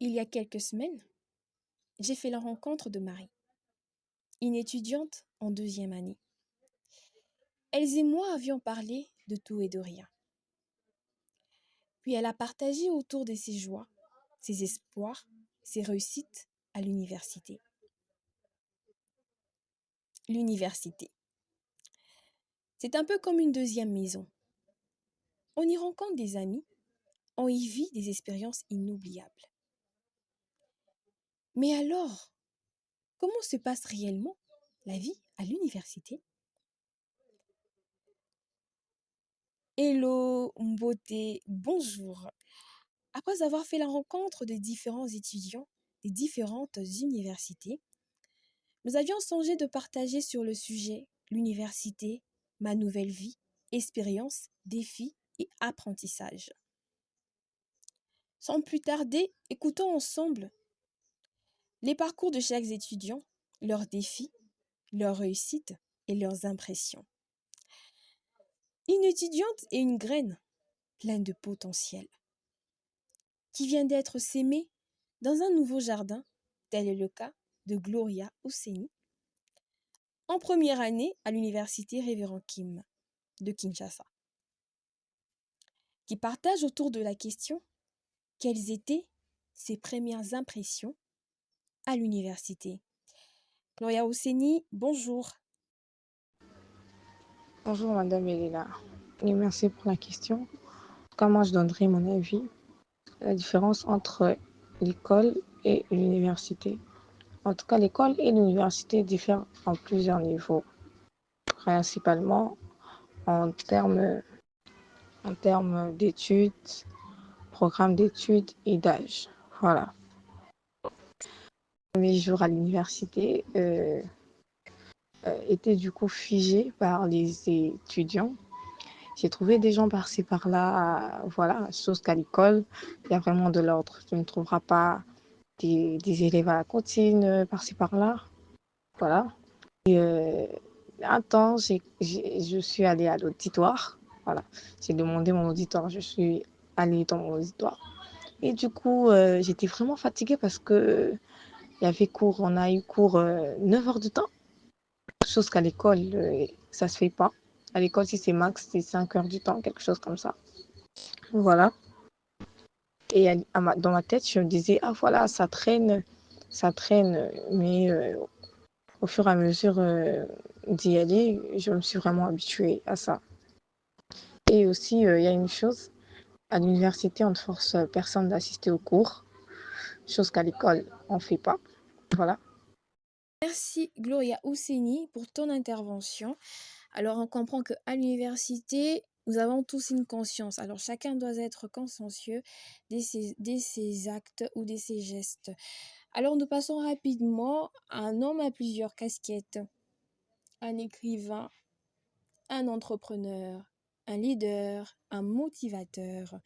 Il y a quelques semaines, j'ai fait la rencontre de Marie, une étudiante en deuxième année. Elle et moi avions parlé de tout et de rien. Puis elle a partagé autour de ses joies, ses espoirs, ses réussites à l'université. L'université, c'est un peu comme une deuxième maison. On y rencontre des amis, on y vit des expériences inoubliables. Mais alors, comment se passe réellement la vie à l'université? Hello, Mbote, bonjour. Après avoir fait la rencontre des différents étudiants des différentes universités, nous avions songé de partager sur le sujet l'université, ma nouvelle vie, expérience, défis et apprentissage. Sans plus tarder, écoutons ensemble les parcours de chaque étudiant, leurs défis, leurs réussites et leurs impressions. Une étudiante est une graine pleine de potentiel qui vient d'être sémée dans un nouveau jardin, tel est le cas de Gloria Ouseni, en première année à l'université Révérend Kim de Kinshasa, qui partage autour de la question quelles étaient ses premières impressions à l'université. Gloria Ouseni, bonjour. Bonjour Madame Elena et merci pour la question. Comment je donnerai mon avis? La différence entre l'école et l'université. En tout cas, l'école et l'université diffèrent en plusieurs niveaux, principalement en termes d'études, programme d'études et d'âge. Voilà. Mes jours à l'université étaient du coup figés par les étudiants. J'ai trouvé des gens par-ci par-là, voilà, chose qu'à l'école, il y a vraiment de l'ordre. Tu ne trouveras pas des élèves à la cantine par-ci par-là, voilà. Un temps, je suis allée à l'auditoire, voilà. J'ai demandé mon auditoire, je suis allée dans mon auditoire. Et du coup, j'étais vraiment fatiguée parce que il y avait cours, on a eu cours 9 heures de temps, chose qu'à l'école, ça se fait pas. À l'école, si c'est max, c'est 5 heures du temps, quelque chose comme ça. Voilà. Et dans ma tête, je me disais, ah voilà, ça traîne. Mais au fur et à mesure d'y aller, je me suis vraiment habituée à ça. Et aussi, il y a une chose, à l'université, on ne force personne d'assister aux cours, chose qu'à l'école, on ne fait pas. Voilà. Merci Gloria Ouseni pour ton intervention. Alors on comprend qu'à l'université, nous avons tous une conscience. Alors chacun doit être consciencieux de ses actes ou de ses gestes. Alors nous passons rapidement à un homme à plusieurs casquettes, un écrivain, un entrepreneur, un leader, un motivateur.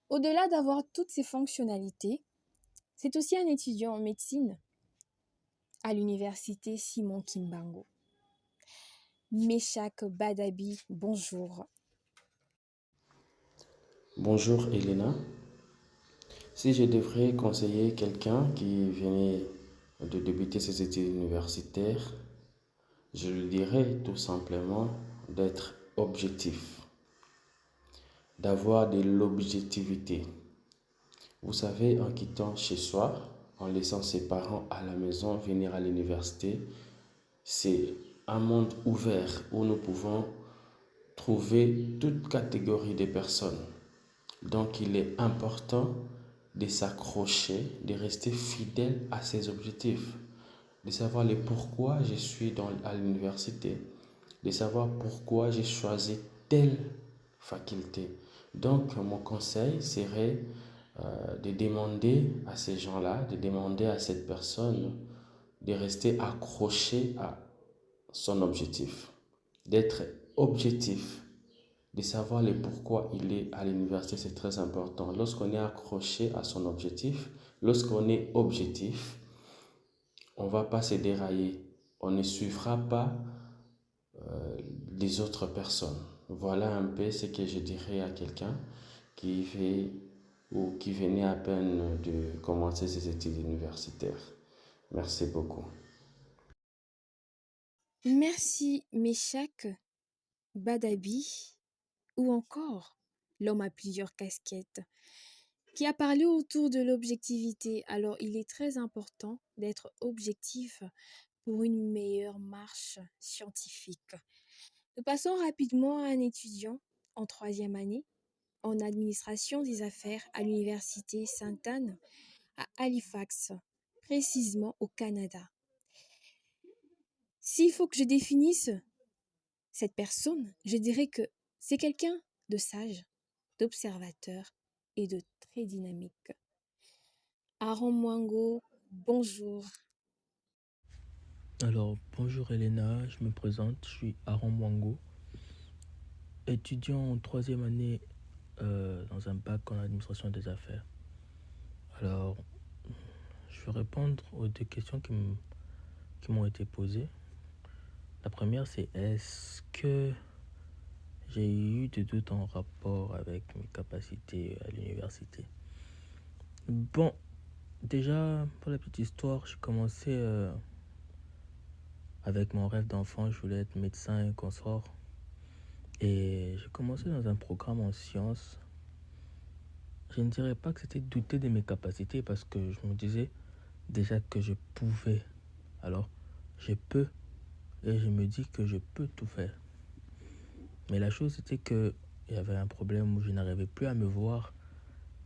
Au-delà d'avoir toutes ces fonctionnalités, c'est aussi un étudiant en médecine à l'université Simon Kimbangu. Meshak Badabi, bonjour. Bonjour Elena. Si je devrais conseiller quelqu'un qui venait de débuter ses études universitaires, je lui dirais tout simplement d'être objectif, d'avoir de l'objectivité. Vous savez, en quittant chez soi, en laissant ses parents à la maison, venir à l'université, c'est un monde ouvert où nous pouvons trouver toute catégorie de personnes. Donc il est important de s'accrocher, de rester fidèle à ses objectifs, de savoir le pourquoi je suis à l'université, de savoir pourquoi j'ai choisi telle faculté. Donc mon conseil serait de demander à ces gens-là, de demander à cette personne de rester accroché à son objectif, d'être objectif, de savoir le pourquoi il est à l'université, c'est très important. Lorsqu'on est accroché à son objectif, lorsqu'on est objectif, on ne va pas se dérailler. On ne suivra pas les autres personnes. Voilà un peu ce que je dirais à quelqu'un qui veut ou qui venait à peine de commencer ses études universitaires. Merci beaucoup. Merci Meshach Badabi ou encore l'homme à plusieurs casquettes qui a parlé autour de l'objectivité. Alors, il est très important d'être objectif pour une meilleure marche scientifique. Nous passons rapidement à un étudiant en troisième année en administration des affaires à l'université Sainte-Anne à Halifax, précisément au Canada. S'il faut que je définisse cette personne, je dirais que c'est quelqu'un de sage, d'observateur et de très dynamique. Aaron Mwango, bonjour. Alors, bonjour Elena, je me présente, je suis Aaron Mwango, étudiant en troisième année dans un bac en administration des affaires. Alors, je vais répondre aux deux questions qui m'ont été posées. La première, c'est est-ce que j'ai eu des doutes en rapport avec mes capacités à l'université? Bon, déjà, pour la petite histoire, j'ai commencé avec mon rêve d'enfant, je voulais être médecin et consort. Et j'ai commencé dans un programme en sciences. Je ne dirais pas que c'était douter de mes capacités parce que je me disais déjà que je pouvais. Alors, je peux et je me dis que je peux tout faire. Mais la chose c'était que il y avait un problème où je n'arrivais plus à me voir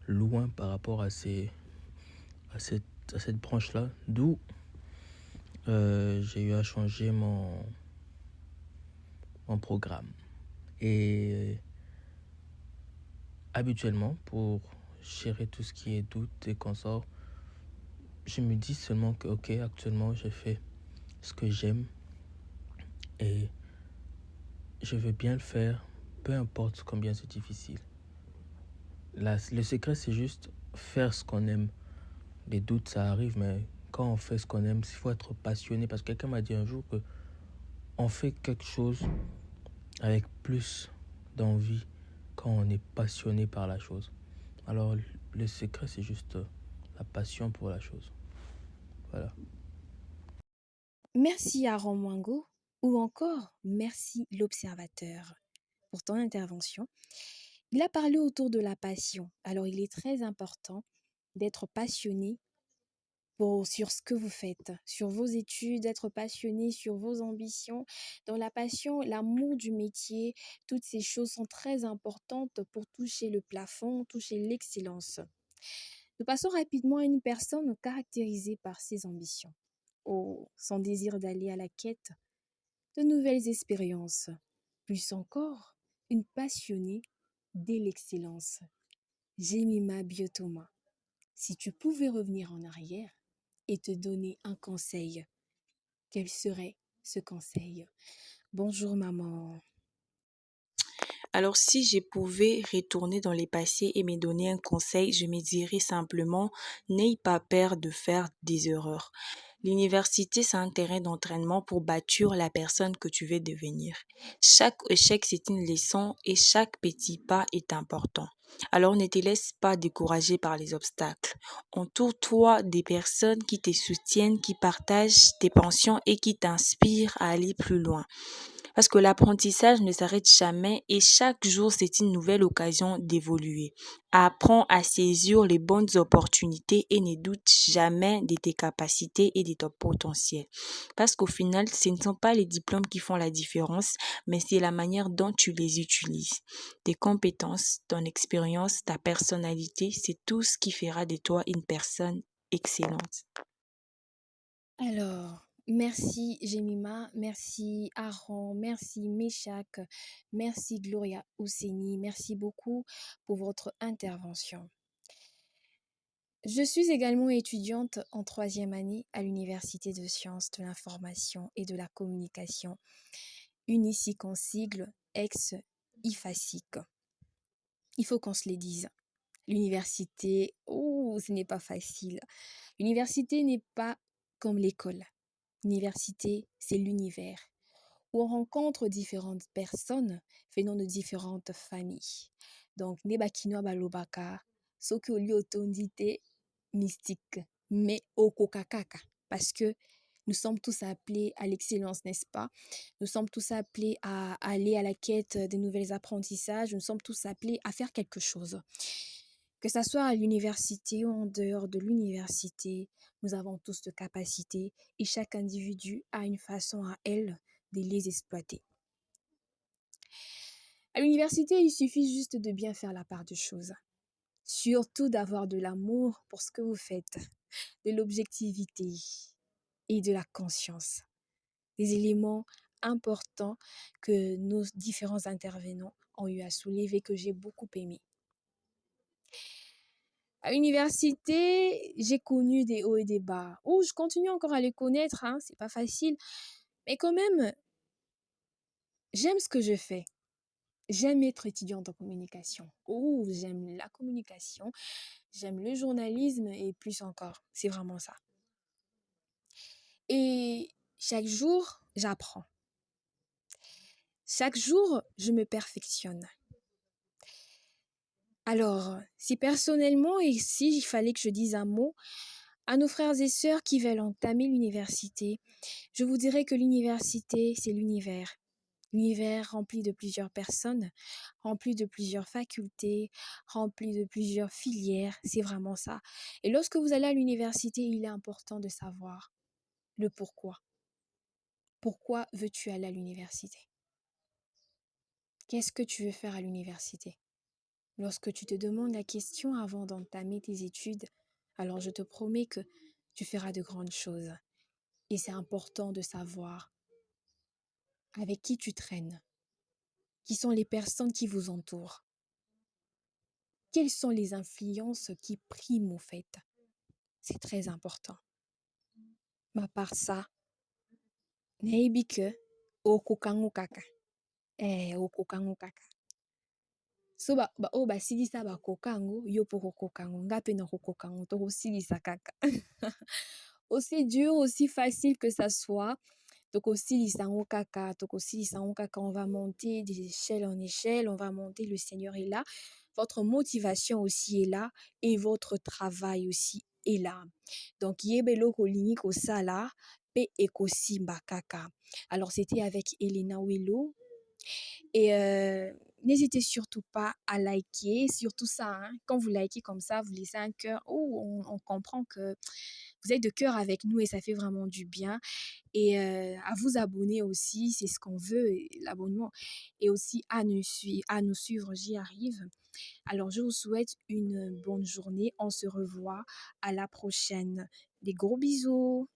loin par rapport à cette branche-là. D'où j'ai eu à changer mon programme. Et habituellement, pour gérer tout ce qui est doute et consort, je me dis seulement que, ok, actuellement, je fais ce que j'aime et je veux bien le faire, peu importe combien c'est difficile. Le secret, c'est juste faire ce qu'on aime. Les doutes, ça arrive, mais quand on fait ce qu'on aime, il faut être passionné. Parce que quelqu'un m'a dit un jour que on fait quelque chose avec plus d'envie quand on est passionné par la chose. Alors, le secret, c'est juste la passion pour la chose. Voilà. Merci Aaron Mwango ou encore merci l'observateur pour ton intervention. Il a parlé autour de la passion. Alors, il est très important d'être passionné sur ce que vous faites, sur vos études, d'être passionné sur vos ambitions. Dans la passion, l'amour du métier, toutes ces choses sont très importantes pour toucher le plafond, toucher l'excellence. Nous passons rapidement à une personne caractérisée par ses ambitions, son désir d'aller à la quête de nouvelles expériences, plus encore une passionnée dès l'excellence. Jemima Biotoma, si tu pouvais revenir en arrière et te donner un conseil, quel serait ce conseil? Bonjour maman. Alors, si je pouvais retourner dans le passé et me donner un conseil, je me dirais simplement, n'aie pas peur de faire des erreurs. L'université, c'est un terrain d'entraînement pour bâtir la personne que tu veux devenir. Chaque échec, c'est une leçon et chaque petit pas est important. Alors, ne te laisse pas décourager par les obstacles. Entoure-toi des personnes qui te soutiennent, qui partagent tes pensions et qui t'inspirent à aller plus loin. Parce que l'apprentissage ne s'arrête jamais et chaque jour, c'est une nouvelle occasion d'évoluer. Apprends à saisir les bonnes opportunités et ne doute jamais de tes capacités et de ton potentiel. Parce qu'au final, ce ne sont pas les diplômes qui font la différence, mais c'est la manière dont tu les utilises. Tes compétences, ton expérience, ta personnalité, c'est tout ce qui fera de toi une personne excellente. Alors, merci Jemima, merci Aaron, merci Meshach, merci Gloria Ouseni, merci beaucoup pour votre intervention. Je suis également étudiante en troisième année à l'Université de sciences de l'information et de la communication, UNISIC en sigle, ex-IFASIC. Il faut qu'on se les dise. L'université, oh, ce n'est pas facile. L'université n'est pas comme l'école. L'université, c'est l'univers où on rencontre différentes personnes venant de différentes familles. Donc, Nebakino Balobaka, soki oli otondi te mystique, mais okokakaka, parce que nous sommes tous appelés à l'excellence, n'est-ce pas? Nous sommes tous appelés à aller à la quête des nouveaux apprentissages. Nous sommes tous appelés à faire quelque chose. Que ça soit à l'université ou en dehors de l'université, nous avons tous de capacités et chaque individu a une façon à elle de les exploiter. À l'université, il suffit juste de bien faire la part des choses. Surtout d'avoir de l'amour pour ce que vous faites, de l'objectivité et de la conscience. Des éléments importants que nos différents intervenants ont eu à soulever, que j'ai beaucoup aimé. À l'université, j'ai connu des hauts et des bas. Oh, je continue encore à les connaître, hein, c'est pas facile. Mais quand même, j'aime ce que je fais. J'aime être étudiante en communication. Oh, j'aime la communication, j'aime le journalisme et plus encore. C'est vraiment ça. Et chaque jour, j'apprends. Chaque jour, je me perfectionne. Alors, si personnellement et si il fallait que je dise un mot à nos frères et sœurs qui veulent entamer l'université, je vous dirais que l'université, c'est l'univers. L'univers rempli de plusieurs personnes, rempli de plusieurs facultés, rempli de plusieurs filières, c'est vraiment ça. Et lorsque vous allez à l'université, il est important de savoir le pourquoi. Pourquoi veux-tu aller à l'université? Qu'est-ce que tu veux faire à l'université? Lorsque tu te demandes la question avant d'entamer tes études, alors je te promets que tu feras de grandes choses. Et c'est important de savoir avec qui tu traînes, qui sont les personnes qui vous entourent, quelles sont les influences qui priment au fait. C'est très important. Ma part ça, nayebi ke okokango kaka. Okokango kaka. So oyo basilisa bakoka yango, yo mpo kokoka yango, nga mpe na kokoka yango, tokosilisa kaka. Aussi dur, aussi facile que ça soit, tokosilisa yango kaka, on va monter d'échelle en échelle, on va monter, le Seigneur est là. Votre motivation aussi est là et votre travail aussi est là. Donc, yebelo kolingi kosala, pe ekosimba kaka. Alors, c'était avec Elena Wello. Et n'hésitez surtout pas à liker, surtout ça, hein. Quand vous likez comme ça, vous laissez un cœur, oh, on comprend que vous êtes de cœur avec nous et ça fait vraiment du bien. Et à vous abonner aussi, c'est ce qu'on veut, l'abonnement. Et aussi à nous suivre, j'y arrive. Alors, je vous souhaite une bonne journée. On se revoit à la prochaine. Des gros bisous.